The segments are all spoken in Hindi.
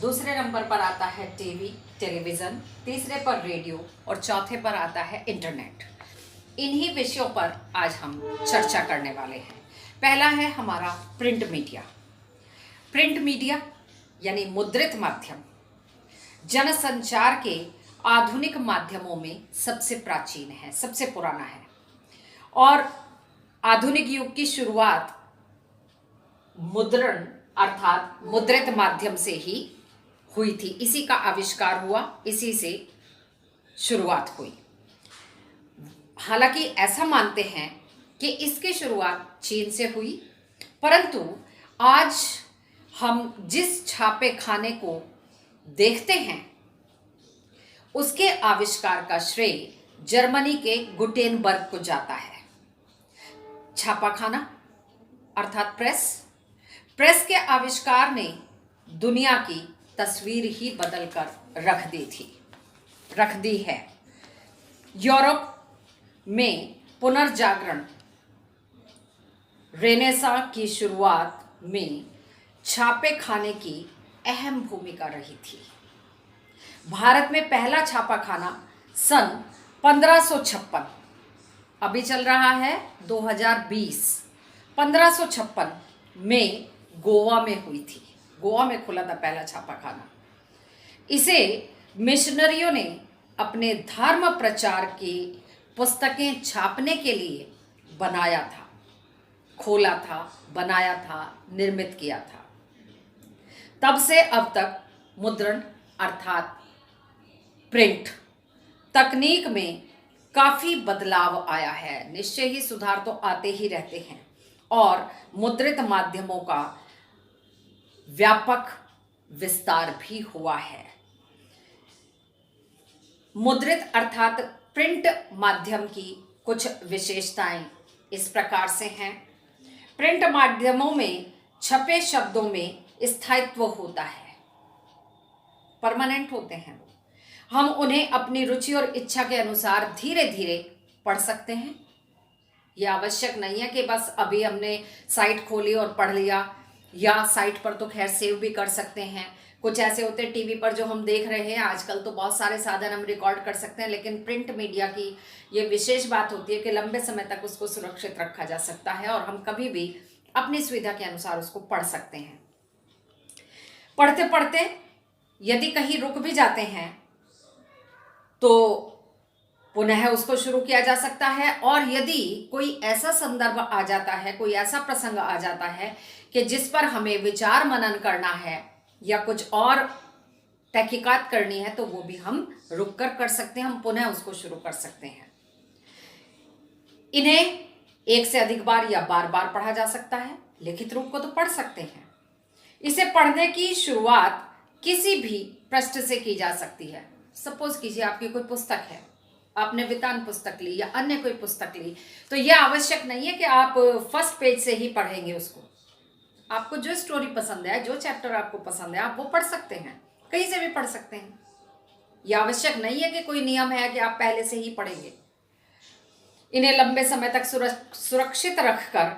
दूसरे नंबर पर आता है टीवी टेलीविज़न, तीसरे पर रेडियो और चौथे पर आता है इंटरनेट। इन्हीं विषयों पर आज हम चर्चा करने वाले हैं। पहला है हमारा प्रिंट मीडिया। प्रिंट मीडिया यानी मुद्रित माध्यम जनसंचार के आधुनिक माध्यमों में सबसे प्राचीन है, सबसे पुराना है और आधुनिक युग की शुरुआत मुद्रण अर्थात मुद्रित माध्यम से ही हुई थी। इसी का आविष्कार हुआ, इसी से शुरुआत हुई। हालांकि ऐसा मानते हैं कि इसकी शुरुआत चीन से हुई, परंतु आज हम जिस छापे खाने को देखते हैं उसके आविष्कार का श्रेय जर्मनी के गुटेनबर्ग को जाता है। छापाखाना अर्थात प्रेस के आविष्कार ने दुनिया की तस्वीर ही बदलकर रख दी है। यूरोप में पुनर्जागरण रेनेसां की शुरुआत में छापे खाने की अहम भूमिका रही थी। भारत में पहला छापाखाना सन 1556, अभी चल रहा है 2020, 1556 में गोवा में हुई थी। गोवा में खुला था पहला छापाखाना। इसे मिशनरियों ने अपने धर्म प्रचार की पुस्तकें छापने के लिए बनाया था, खोला था, बनाया था, निर्मित किया था। तब से अब तक मुद्रण अर्थात प्रिंट तकनीक में काफ़ी बदलाव आया है। निश्चय ही सुधार तो आते ही रहते हैं और मुद्रित माध्यमों का व्यापक विस्तार भी हुआ है। मुद्रित अर्थात प्रिंट माध्यम की कुछ विशेषताएं इस प्रकार से हैं। प्रिंट माध्यमों में छपे शब्दों में स्थायित्व होता है, परमानेंट होते हैं। हम उन्हें अपनी रुचि और इच्छा के अनुसार धीरे धीरे पढ़ सकते हैं। यह आवश्यक नहीं है कि बस अभी हमने साइट खोली और पढ़ लिया, या साइट पर तो खैर सेव भी कर सकते हैं। कुछ ऐसे होते हैं टीवी पर जो हम देख रहे हैं, आजकल तो बहुत सारे साधन हम रिकॉर्ड कर सकते हैं, लेकिन प्रिंट मीडिया की ये विशेष बात होती है कि लंबे समय तक उसको सुरक्षित रखा जा सकता है और हम कभी भी अपनी सुविधा के अनुसार उसको पढ़ सकते हैं। पढ़ते पढ़ते यदि कहीं रुक भी जाते हैं तो पुनः उसको शुरू किया जा सकता है, और यदि कोई ऐसा संदर्भ आ जाता है, कोई ऐसा प्रसंग आ जाता है कि जिस पर हमें विचार मनन करना है या कुछ और तहकीकात करनी है, तो वो भी हम रुक कर सकते हैं, हम पुनः उसको शुरू कर सकते हैं। इन्हें एक से अधिक बार या बार बार पढ़ा जा सकता है। लिखित रूप को तो पढ़ सकते हैं। इसे पढ़ने की शुरुआत किसी भी पृष्ठ से की जा सकती है। सपोज कीजिए आपकी कोई पुस्तक है, आपने वितान पुस्तक ली या अन्य कोई पुस्तक ली, तो यह आवश्यक नहीं है कि आप फर्स्ट पेज से ही पढ़ेंगे उसको। आपको जो स्टोरी पसंद है, जो चैप्टर आपको पसंद है, आप वो पढ़ सकते हैं, कहीं से भी पढ़ सकते हैं। यह आवश्यक नहीं है कि कोई नियम है कि आप पहले से ही पढ़ेंगे। इन्हें लंबे समय तक सुरक्षित रखकर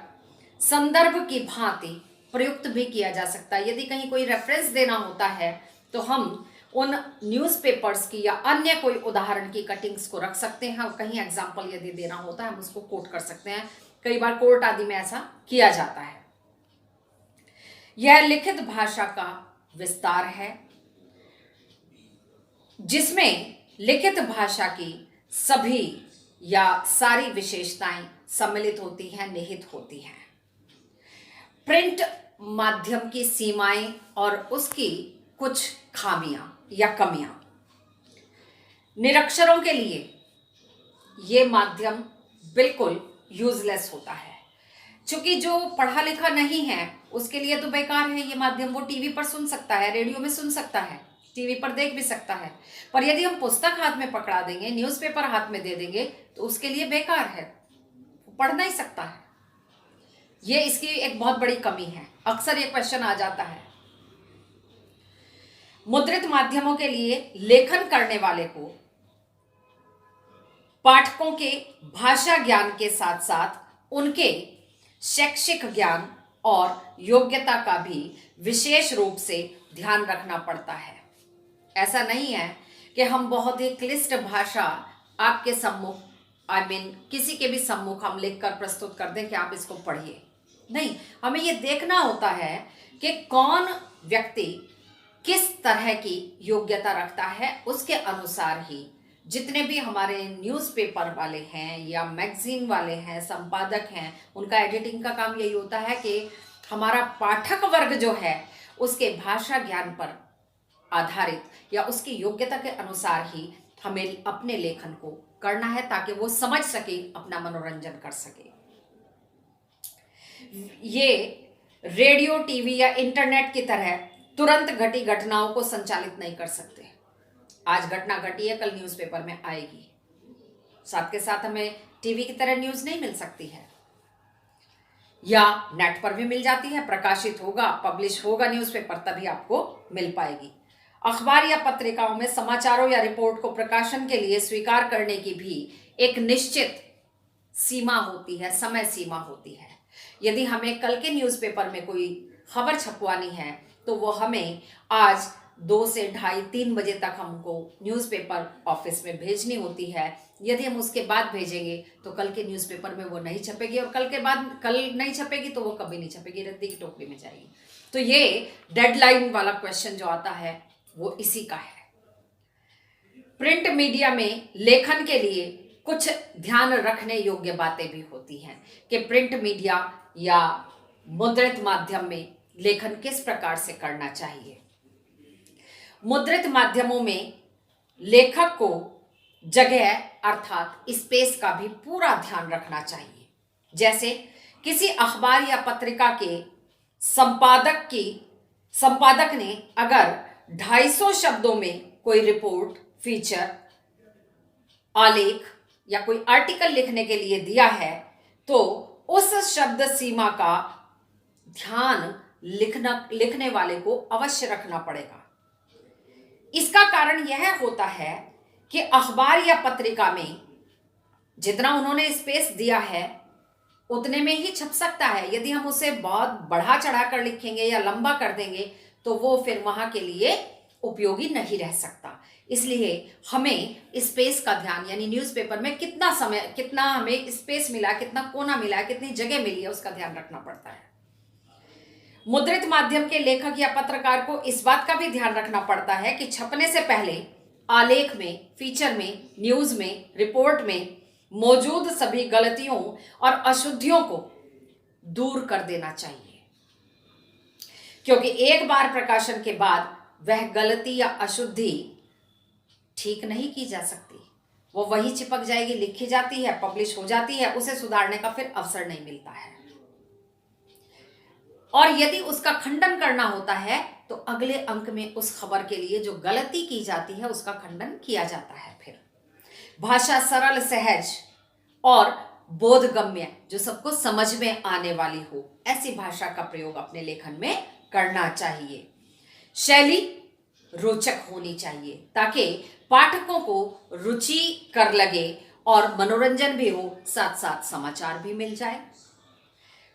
संदर्भ की भांति प्रयुक्त भी किया जा सकता है। यदि कहीं कोई रेफरेंस देना होता है तो हम उन न्यूज़पेपर्स की या अन्य कोई उदाहरण की कटिंग्स को रख सकते हैं, और कहीं एग्जाम्पल यदि देना होता है हम उसको कोट कर सकते हैं। कई बार कोर्ट आदि में ऐसा किया जाता है। यह लिखित भाषा का विस्तार है, जिसमें लिखित भाषा की सभी या सारी विशेषताएं सम्मिलित होती हैं, निहित होती हैं। प्रिंट माध्यम की सीमाएं और उसकी कुछ खामियां या कमियां। निरक्षरों के लिए ये माध्यम बिल्कुल यूजलेस होता है, क्योंकि जो पढ़ा लिखा नहीं है उसके लिए तो बेकार है ये माध्यम। वो टीवी पर सुन सकता है, रेडियो में सुन सकता है, टीवी पर देख भी सकता है, पर यदि हम पुस्तक हाथ में पकड़ा देंगे, न्यूज़पेपर हाथ में दे देंगे, तो उसके लिए बेकार है, वो पढ़ नहीं सकता है। ये इसकी एक बहुत बड़ी कमी है। अक्सर ये क्वेश्चन आ जाता है। मुद्रित माध्यमों के लिए लेखन करने वाले को पाठकों के भाषा ज्ञान के साथ साथ उनके शैक्षिक ज्ञान और योग्यता का भी विशेष रूप से ध्यान रखना पड़ता है। ऐसा नहीं है कि हम बहुत ही क्लिष्ट भाषा आपके सम्मुख किसी के भी सम्मुख हम लिखकर प्रस्तुत कर दें कि आप इसको पढ़िए। नहीं, हमें ये देखना होता है कि कौन व्यक्ति किस तरह की योग्यता रखता है, उसके अनुसार ही जितने भी हमारे न्यूज़पेपर वाले हैं या मैगजीन वाले हैं, संपादक हैं, उनका एडिटिंग का काम यही होता है कि हमारा पाठक वर्ग जो है उसके भाषा ज्ञान पर आधारित या उसकी योग्यता के अनुसार ही हमें अपने लेखन को करना है ताकि वो समझ सके, अपना मनोरंजन कर सके। ये रेडियो, टीवी या इंटरनेट की तरह तुरंत घटी घटनाओं को संचालित नहीं कर सकते। आज घटना घटी है, कल न्यूज़पेपर में आएगी। साथ के साथ हमें टीवी की तरह न्यूज़ नहीं मिल सकती है, या नेट पर भी मिल जाती है, प्रकाशित होगा, पब्लिश होगा न्यूज़पेपर, तभी आपको मिल पाएगी। अखबार या पत्रिकाओं में समाचारों या रिपोर्ट को प्रकाशन के लिए स्वीकार करने की भी एक निश्चित सीमा होती है, समय सीमा होती है। यदि हमें कल के न्यूज़पेपर में कोई खबर छपवानी है तो वो हमें आज 2 से 2:30-3 बजे तक हमको न्यूज़पेपर ऑफिस में भेजनी होती है। यदि हम उसके बाद भेजेंगे तो कल के न्यूज़पेपर में वो नहीं छपेगी, और कल नहीं छपेगी तो वो कभी नहीं छपेगी, रद्दी की टोकरी में जाएगी। तो ये डेडलाइन वाला क्वेश्चन जो आता है वो इसी का है। प्रिंट मीडिया में लेखन के लिए कुछ ध्यान रखने योग्य बातें भी होती हैं कि प्रिंट मीडिया या मुद्रित माध्यम में लेखन किस प्रकार से करना चाहिए। मुद्रित माध्यमों में लेखक को जगह अर्थात स्पेस का भी पूरा ध्यान रखना चाहिए। जैसे किसी अखबार या पत्रिका के संपादक ने अगर 250 शब्दों में कोई रिपोर्ट, फीचर, आलेख या कोई आर्टिकल लिखने के लिए दिया है तो उस शब्द सीमा का ध्यान लिखने वाले को अवश्य रखना पड़ेगा। इसका कारण यह होता है कि अखबार या पत्रिका में जितना उन्होंने स्पेस दिया है उतने में ही छप सकता है। यदि हम उसे बहुत बढ़ा चढ़ा कर लिखेंगे या लंबा कर देंगे तो वो फिर वहां के लिए उपयोगी नहीं रह सकता। इसलिए हमें स्पेस का ध्यान, यानी न्यूज़पेपर में कितना हमें स्पेस मिला, कितना कोना मिला, कितनी जगह मिली है, उसका ध्यान रखना पड़ता है। मुद्रित माध्यम के लेखक या पत्रकार को इस बात का भी ध्यान रखना पड़ता है कि छपने से पहले आलेख में, फीचर में, न्यूज़ में, रिपोर्ट में मौजूद सभी गलतियों और अशुद्धियों को दूर कर देना चाहिए, क्योंकि एक बार प्रकाशन के बाद वह गलती या अशुद्धि ठीक नहीं की जा सकती। वो वही चिपक जाएगी, लिखी जाती है, पब्लिश हो जाती है, उसे सुधारने का फिर अवसर नहीं मिलता है। और यदि उसका खंडन करना होता है तो अगले अंक में उस खबर के लिए जो गलती की जाती है उसका खंडन किया जाता है। फिर भाषा सरल, सहज और बोधगम्य, जो सबको समझ में आने वाली हो, ऐसी भाषा का प्रयोग अपने लेखन में करना चाहिए। शैली रोचक होनी चाहिए ताकि पाठकों को रुचि कर लगे और मनोरंजन भी हो, साथ साथ समाचार भी मिल जाए।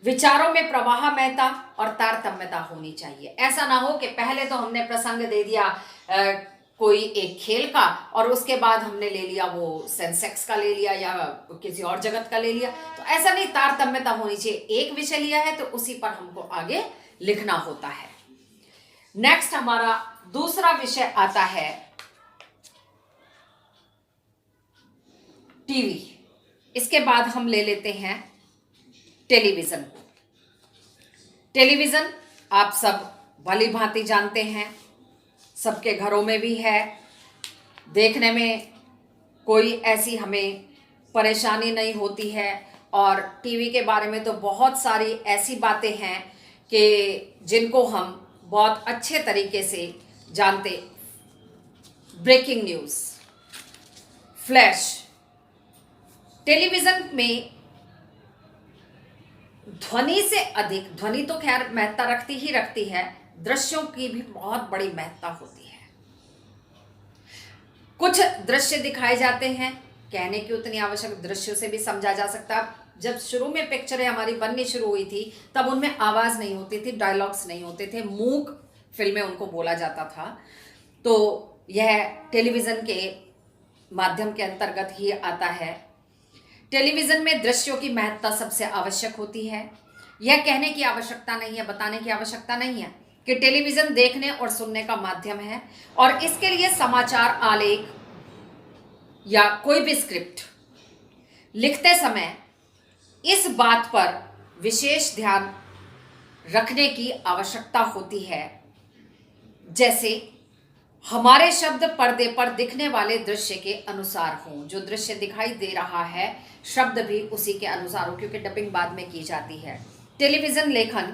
विचारों में प्रवाहमयता और तारतम्यता होनी चाहिए। ऐसा ना हो कि पहले तो हमने प्रसंग दे दिया कोई एक खेल का और उसके बाद हमने ले लिया वो सेंसेक्स का ले लिया या किसी और जगत का ले लिया। तो ऐसा नहीं, तारतम्यता होनी चाहिए। एक विषय लिया है तो उसी पर हमको आगे लिखना होता है। नेक्स्ट हमारा दूसरा विषय आता है टीवी। इसके बाद हम ले लेते हैं टेलीविजन को। टेलीविजन आप सब भली भांति जानते हैं, सबके घरों में भी है। देखने में कोई ऐसी हमें परेशानी नहीं होती है। और टीवी के बारे में तो बहुत सारी ऐसी बातें हैं कि जिनको हम बहुत अच्छे तरीके से जानते। Breaking news, flash. टेलीविज़न में ध्वनि से अधिक, ध्वनि तो खैर महत्ता रखती है, दृश्यों की भी बहुत बड़ी महत्ता होती है। कुछ दृश्य दिखाए जाते हैं, कहने की उतनी आवश्यक, दृश्यों से भी समझा जा सकता है। जब शुरू में पिक्चरें हमारी बननी शुरू हुई थी तब उनमें आवाज़ नहीं होती थी, डायलॉग्स नहीं होते थे, मूक फिल्में उनको बोला जाता था। तो यह टेलीविज़न के माध्यम के अंतर्गत ही आता है। टेलीविज़न में दृश्यों की महत्ता सबसे आवश्यक होती है। यह कहने की आवश्यकता नहीं है, बताने की आवश्यकता नहीं है कि टेलीविज़न देखने और सुनने का माध्यम है और इसके लिए समाचार आलेख या कोई भी स्क्रिप्ट लिखते समय इस बात पर विशेष ध्यान रखने की आवश्यकता होती है, जैसे हमारे शब्द पर्दे पर दिखने वाले दृश्य के अनुसार हों। जो दृश्य दिखाई दे रहा है शब्द भी उसी के अनुसार हो, क्योंकि डबिंग बाद में की जाती है। टेलीविज़न लेखन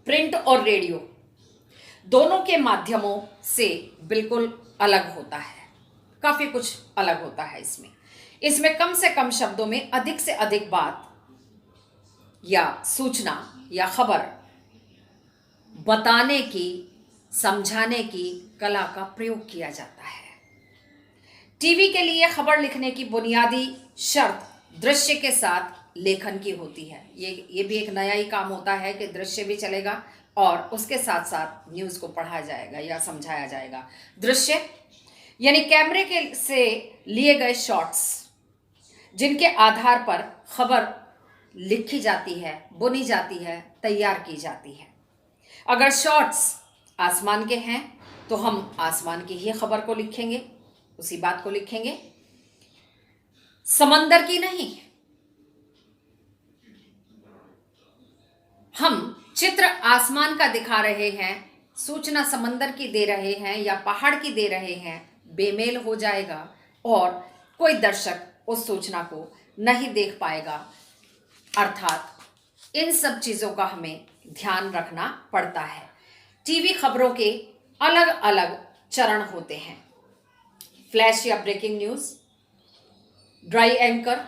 प्रिंट और रेडियो दोनों के माध्यमों से बिल्कुल अलग होता है। काफ़ी कुछ अलग होता है इसमें कम से कम शब्दों में अधिक से अधिक बात या सूचना या खबर बताने की, समझाने की कला का प्रयोग किया जाता है। टीवी के लिए खबर लिखने की बुनियादी शर्त दृश्य के साथ लेखन की होती है। ये भी एक नया ही काम होता है कि दृश्य भी चलेगा और उसके साथ साथ न्यूज़ को पढ़ा जाएगा या समझाया जाएगा। दृश्य यानी कैमरे के से लिए गए शॉट्स जिनके आधार पर खबर लिखी जाती है, बुनी जाती है, तैयार की जाती है। अगर शॉट्स आसमान के हैं तो हम आसमान की ही खबर को लिखेंगे, उसी बात को लिखेंगे, समंदर की नहीं। हम चित्र आसमान का दिखा रहे हैं, सूचना समंदर की दे रहे हैं या पहाड़ की दे रहे हैं, बेमेल हो जाएगा और कोई दर्शक उस सूचना को नहीं देख पाएगा। अर्थात इन सब चीज़ों का हमें ध्यान रखना पड़ता है। टीवी खबरों के अलग अलग चरण होते हैं। फ्लैश या breaking news, dry anchor,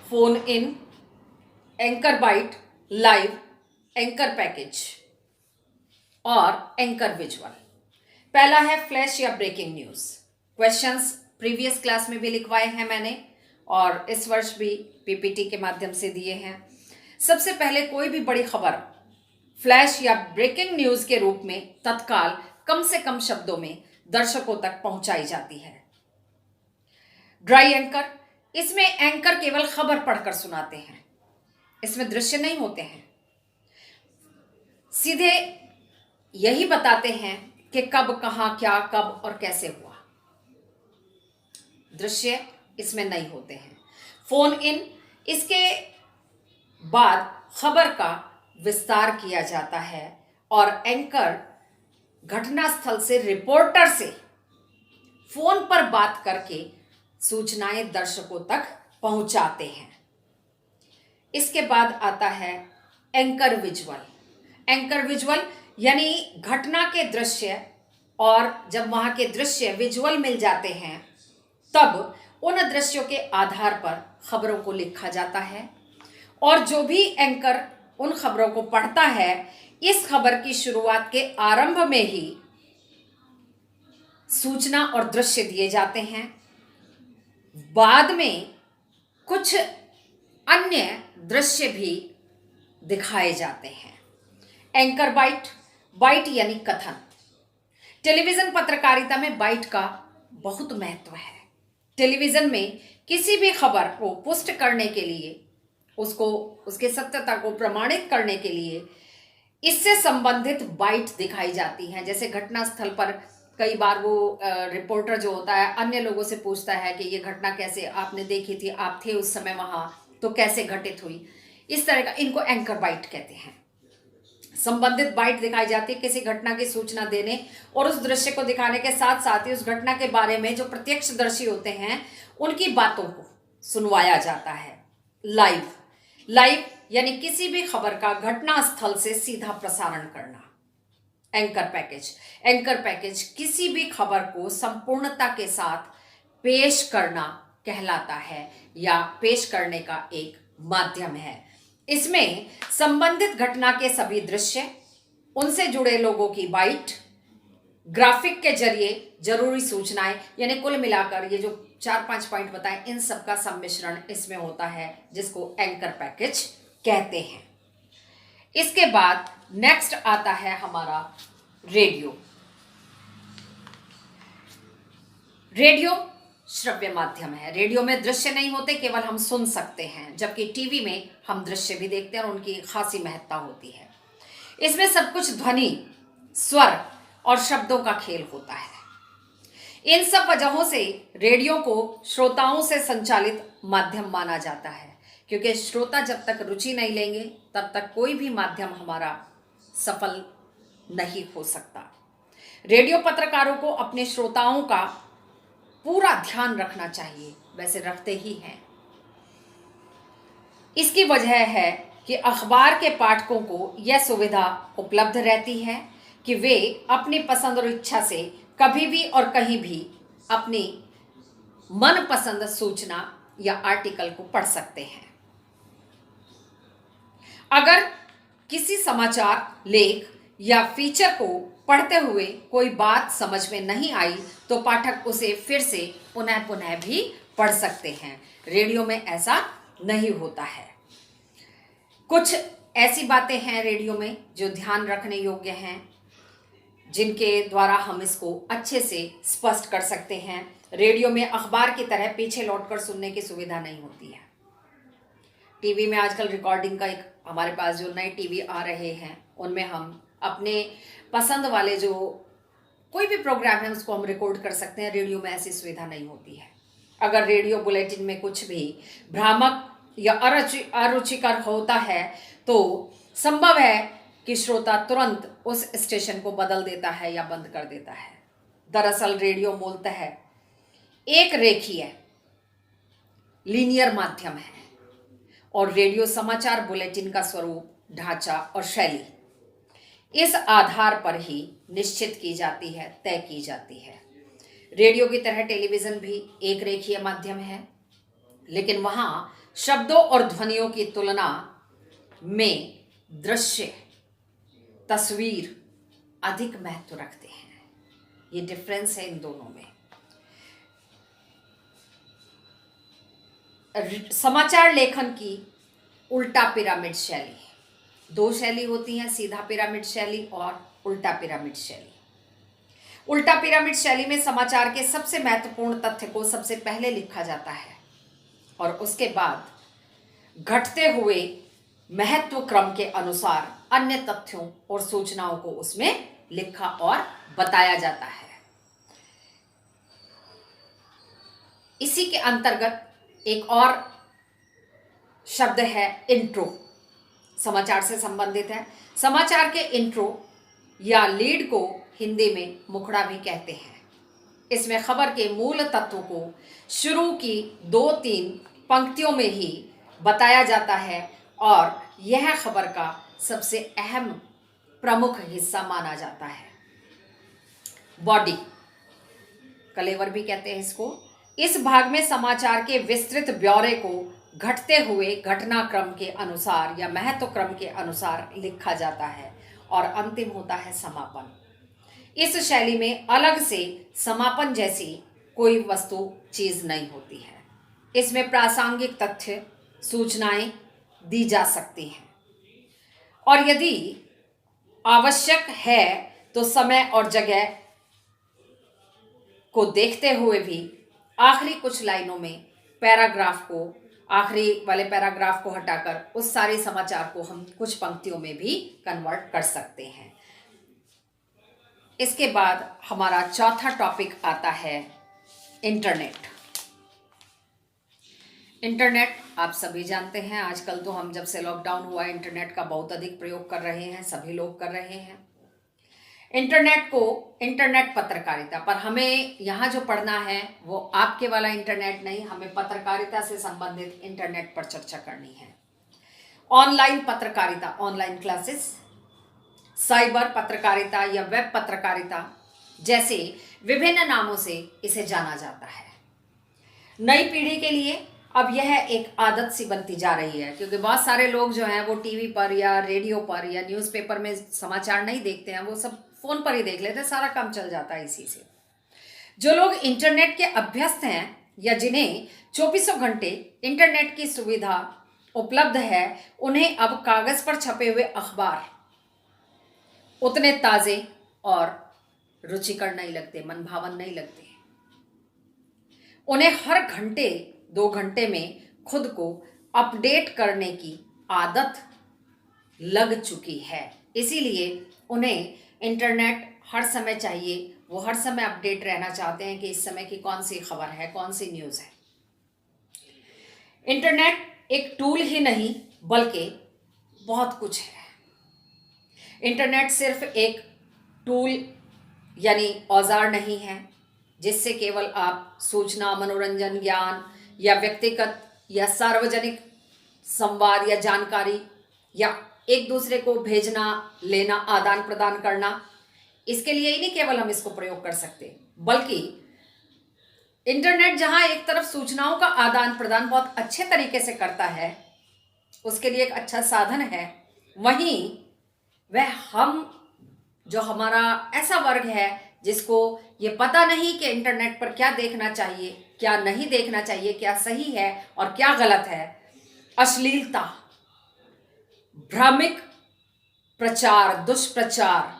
phone in, anchor bite, live, anchor package और एंकर विजुअल। पहला है फ्लैश या breaking news. Questions previous class में भी लिखवाए हैं मैंने और इस वर्ष भी पीपीटी के माध्यम से दिए हैं। सबसे पहले कोई भी बड़ी खबर फ्लैश या ब्रेकिंग न्यूज़ के रूप में तत्काल कम से कम शब्दों में दर्शकों तक पहुंचाई जाती है। ड्राई एंकर, इसमें एंकर केवल खबर पढ़कर सुनाते हैं, इसमें दृश्य नहीं होते हैं, सीधे यही बताते हैं कि कब, कहां, क्या, कब और कैसे हुआ। दृश्य इसमें नहीं होते हैं। फोन इन, इसके बाद खबर का विस्तार किया जाता है और एंकर घटनास्थल से रिपोर्टर से फोन पर बात करके सूचनाएं दर्शकों तक पहुंचाते हैं। इसके बाद आता है एंकर विजुअल। एंकर विजुअल यानी घटना के दृश्य, और जब वहां के दृश्य विजुअल मिल जाते हैं तब उन दृश्यों के आधार पर खबरों को लिखा जाता है और जो भी एंकर उन खबरों को पढ़ता है, इस खबर की शुरुआत के आरंभ में ही सूचना और दृश्य दिए जाते हैं। बाद में कुछ अन्य दृश्य भी दिखाए जाते हैं। एंकर बाइट, बाइट यानी कथन। टेलीविजन पत्रकारिता में बाइट का बहुत महत्व है। टेलीविजन में किसी भी खबर को पुष्ट करने के लिए, उसको उसके सत्यता को प्रमाणित करने के लिए इससे संबंधित बाइट दिखाई जाती हैं। जैसे घटनास्थल पर कई बार वो रिपोर्टर जो होता है अन्य लोगों से पूछता है कि ये घटना कैसे आपने देखी थी, आप थे उस समय वहां, तो कैसे घटित हुई। इस तरह का, इनको एंकर बाइट कहते हैं। संबंधित बाइट दिखाई जाती है किसी घटना की सूचना देने और उस दृश्य को दिखाने के साथ साथ ही उस घटना के बारे में जो प्रत्यक्षदर्शी होते हैं उनकी बातों को सुनवाया जाता है। लाइव, लाइव यानी किसी भी खबर का घटना स्थल से सीधा प्रसारण करना। एंकर पैकेज, एंकर पैकेज किसी भी खबर को संपूर्णता के साथ पेश करना कहलाता है या पेश करने का एक माध्यम है। इसमें संबंधित घटना के सभी दृश्य, उनसे जुड़े लोगों की बाइट, ग्राफिक के जरिए जरूरी सूचनाएं, यानी कुल मिलाकर ये जो 4-5 पॉइंट बताएं, इन सब का सम्मिश्रण इसमें होता है, जिसको एंकर पैकेज कहते हैं। इसके बाद नेक्स्ट आता है हमारा रेडियो। रेडियो श्रव्य माध्यम है। रेडियो में दृश्य नहीं होते, केवल हम सुन सकते हैं, जबकि टीवी में हम दृश्य भी देखते हैं और उनकी खासी महत्ता होती है। इसमें सब कुछ ध्वनि, स्वर और शब्दों का खेल होता है। इन सब वजहों से रेडियो को श्रोताओं से संचालित माध्यम माना जाता है, क्योंकि श्रोता जब तक रुचि नहीं लेंगे तब तक कोई भी माध्यम हमारा सफल नहीं हो सकता। रेडियो पत्रकारों को अपने श्रोताओं का पूरा ध्यान रखना चाहिए, वैसे रखते ही हैं। इसकी वजह है कि अखबार के पाठकों को यह सुविधा उपलब्ध रहती है कि वे अपनी पसंद और इच्छा से कभी भी और कहीं भी अपनी मनपसंद सूचना या आर्टिकल को पढ़ सकते हैं। अगर किसी समाचार, लेख या फीचर को पढ़ते हुए कोई बात समझ में नहीं आई तो पाठक उसे फिर से पुनः पुनः भी पढ़ सकते हैं। रेडियो में ऐसा नहीं होता है। कुछ ऐसी बातें हैं रेडियो में जो ध्यान रखने योग्य हैं, जिनके द्वारा हम इसको अच्छे से स्पष्ट कर सकते हैं। रेडियो में अखबार की तरह पीछे लौटकर सुनने की सुविधा नहीं होती है। टीवी में आजकल रिकॉर्डिंग का एक हमारे पास जो नए टीवी आ रहे हैं, उनमें हम अपने पसंद वाले जो कोई भी प्रोग्राम है उसको हम रिकॉर्ड कर सकते हैं। रेडियो में ऐसी सुविधा नहीं होती है। अगर रेडियो बुलेटिन में कुछ भी भ्रामक या अरुचिकर होता है तो संभव है कि श्रोता तुरंत उस स्टेशन को बदल देता है या बंद कर देता है। दरअसल रेडियो मूलतः एक रेखीय लीनियर माध्यम है और रेडियो समाचार बुलेटिन का स्वरूप, ढांचा और शैली इस आधार पर ही निश्चित की जाती है, तय की जाती है। रेडियो की तरह टेलीविजन भी एक रेखीय माध्यम है, लेकिन वहां शब्दों और ध्वनियों की तुलना में दृश्य, तस्वीर अधिक महत्व रखते हैं। ये डिफरेंस है इन दोनों में। समाचार लेखन की उल्टा पिरामिड शैली, दो शैली होती हैं, सीधा पिरामिड शैली और उल्टा पिरामिड शैली। उल्टा पिरामिड शैली में समाचार के सबसे महत्वपूर्ण तथ्य को सबसे पहले लिखा जाता है और उसके बाद घटते हुए महत्व क्रम के अनुसार अन्य तथ्यों और सूचनाओं को उसमें लिखा और बताया जाता है। इसी के अंतर्गत एक और शब्द है इंट्रो, समाचार से संबंधित है। समाचार के इंट्रो या लीड को हिंदी में मुखड़ा भी कहते हैं। इसमें खबर के मूल तत्व को शुरू की 2-3 पंक्तियों में ही बताया जाता है और यह खबर का सबसे अहम प्रमुख हिस्सा माना जाता है। बॉडी, कलेवर भी कहते हैं इसको। इस भाग में समाचार के विस्तृत ब्यौरे को घटते हुए घटनाक्रम के अनुसार या महत्व क्रम के अनुसार लिखा जाता है और अंतिम होता है समापन। इस शैली में अलग से समापन जैसी कोई वस्तु चीज नहीं होती है। इसमें प्रासंगिक तथ्य, सूचनाएं दी जा सकती हैं और यदि आवश्यक है तो समय और जगह को देखते हुए भी आखिरी कुछ लाइनों में पैराग्राफ को, आखिरी वाले पैराग्राफ को हटाकर उस सारे समाचार को हम कुछ पंक्तियों में भी कन्वर्ट कर सकते हैं। इसके बाद हमारा चौथा टॉपिक आता है इंटरनेट। इंटरनेट आप सभी जानते हैं, आजकल तो हम जब से लॉकडाउन हुआ इंटरनेट का बहुत अधिक प्रयोग कर रहे हैं, सभी लोग कर रहे हैं। इंटरनेट को इंटरनेट पत्रकारिता, पर हमें यहाँ जो पढ़ना है वो आपके वाला इंटरनेट नहीं, हमें पत्रकारिता से संबंधित इंटरनेट पर चर्चा करनी है। ऑनलाइन पत्रकारिता, ऑनलाइन क्लासेस, साइबर पत्रकारिता या वेब पत्रकारिता जैसे विभिन्न नामों से इसे जाना जाता है। नई पीढ़ी के लिए अब यह एक आदत सी बनती जा रही है, क्योंकि बहुत सारे लोग जो हैं वो टीवी पर या रेडियो पर या न्यूज़पेपर में समाचार नहीं देखते हैं, वो सब फोन पर ही देख लेते, सारा काम चल जाता है इसी से। जो लोग इंटरनेट के अभ्यस्त हैं या जिन्हें 24 घंटे इंटरनेट की सुविधा उपलब्ध है, उन्हें अब कागज पर छपे हुए अखबार उतने ताजे और रुचिकर नहीं लगते, मनभावन नहीं लगते। उन्हें हर घंटे 2 घंटे में खुद को अपडेट करने की आदत लग चुकी है, इसीलिए उन्हें इंटरनेट हर समय चाहिए। वो हर समय अपडेट रहना चाहते हैं कि इस समय की कौन सी खबर है, कौन सी न्यूज़ है। इंटरनेट एक टूल ही नहीं बल्कि बहुत कुछ है। इंटरनेट सिर्फ एक टूल यानी औजार नहीं है जिससे केवल आप सूचना, मनोरंजन, ज्ञान या व्यक्तिगत या सार्वजनिक संवाद या जानकारी या एक दूसरे को भेजना, लेना, आदान प्रदान करना, इसके लिए ही नहीं केवल हम इसको प्रयोग कर सकते, बल्कि इंटरनेट जहां एक तरफ सूचनाओं का आदान प्रदान बहुत अच्छे तरीके से करता है, उसके लिए एक अच्छा साधन है, वहीं वह हम जो हमारा ऐसा वर्ग है जिसको ये पता नहीं कि इंटरनेट पर क्या देखना चाहिए, क्या नहीं देखना चाहिए, क्या सही है और क्या गलत है, अश्लीलता, भ्रामक प्रचार, दुष्प्रचार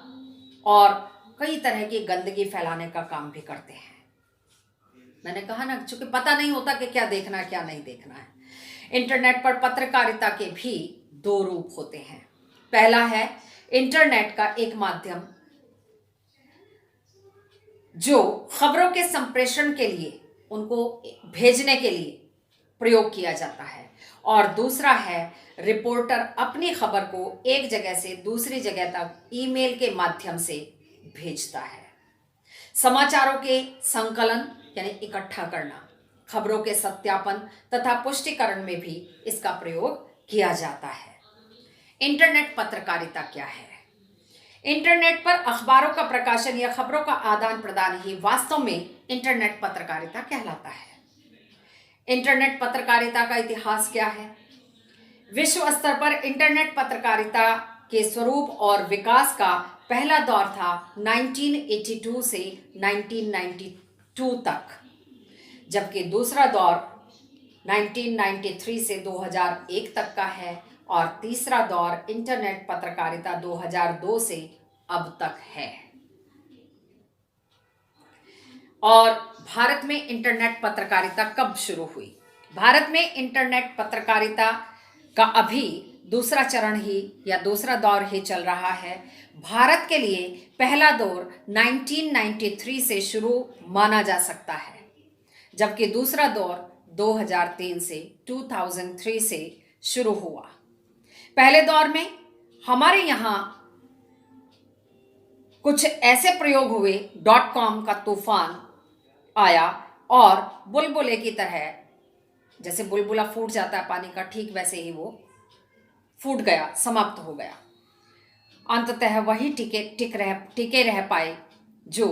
और कई तरह की गंदगी फैलाने का काम भी करते हैं। मैंने कहा ना, चूंकि पता नहीं होता कि क्या देखना है क्या नहीं देखना है। इंटरनेट पर पत्रकारिता के भी 2 रूप होते हैं। पहला है इंटरनेट का एक माध्यम जो खबरों के संप्रेषण के लिए, उनको भेजने के लिए प्रयोग किया जाता है, और दूसरा है रिपोर्टर अपनी खबर को एक जगह से दूसरी जगह तक ईमेल के माध्यम से भेजता है। समाचारों के संकलन यानी इकट्ठा करना, खबरों के सत्यापन तथा पुष्टिकरण में भी इसका प्रयोग किया जाता है। इंटरनेट पत्रकारिता क्या है? इंटरनेट पर अखबारों का प्रकाशन या खबरों का आदान प्रदान ही वास्तव में इंटरनेट पत्रकारिता कहलाता है। इंटरनेट पत्रकारिता का इतिहास क्या है? विश्व स्तर पर इंटरनेट पत्रकारिता के स्वरूप और विकास का पहला दौर था 1982 से 1992 तक, जबकि दूसरा दौर 1993 से 2001 तक का है और तीसरा दौर इंटरनेट पत्रकारिता 2002 से अब तक है। और भारत में इंटरनेट पत्रकारिता कब शुरू हुई? भारत में इंटरनेट पत्रकारिता का अभी दूसरा चरण ही या दूसरा दौर ही चल रहा है। भारत के लिए पहला दौर 1993 से शुरू माना जा सकता है, जबकि दूसरा दौर 2003 से 2003 से शुरू हुआ। पहले दौर में हमारे यहाँ कुछ ऐसे प्रयोग हुए, .com का तूफान आया और बुलबुले की तरह, जैसे बुलबुला फूट जाता है पानी का, ठीक वैसे ही वो फूट गया, समाप्त हो गया। अंततः वही टिके रह पाए जो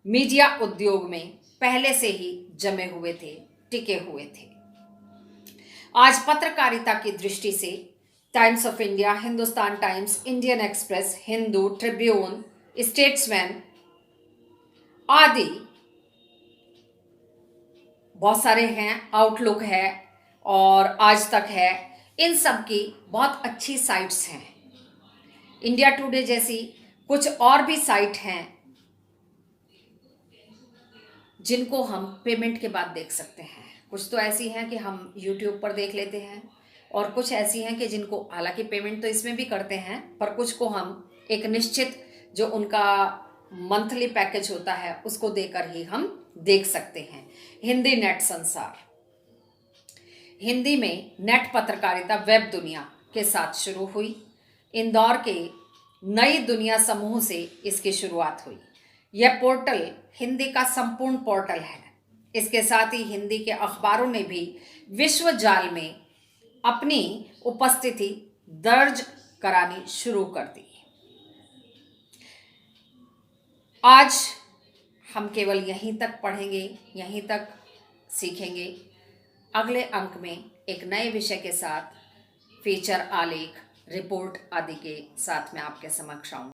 मीडिया उद्योग में पहले से ही जमे हुए थे, टिके हुए थे। आज पत्रकारिता की दृष्टि से times of India, Hindustan times, Indian express, Hindu, Tribune, statesman आदि बहुत सारे हैं, आउटलुक है और आज तक है, इन सब की बहुत अच्छी साइट्स हैं। इंडिया टुडे जैसी कुछ और भी साइट हैं जिनको हम पेमेंट के बाद देख सकते हैं। कुछ तो ऐसी हैं कि हम यूट्यूब पर देख लेते हैं और कुछ ऐसी हैं कि जिनको, हालांकि पेमेंट तो इसमें भी करते हैं, पर कुछ को हम एक निश्चित जो उनका मंथली पैकेज होता है उसको देकर ही हम देख सकते हैं। हिंदी नेट संसार, हिंदी में नेट पत्रकारिता वेब दुनिया के साथ शुरू हुई। इंदौर के नई दुनिया समूह से इसकी शुरुआत हुई। यह पोर्टल हिंदी का संपूर्ण पोर्टल है। इसके साथ ही हिंदी के अखबारों ने भी विश्व जाल में अपनी उपस्थिति दर्ज करानी शुरू कर दी। आज हम केवल यहीं तक पढ़ेंगे, यहीं तक सीखेंगे। अगले अंक में एक नए विषय के साथ, फीचर, आलेख, रिपोर्ट आदि के साथ मैं आपके समक्ष आऊंगी।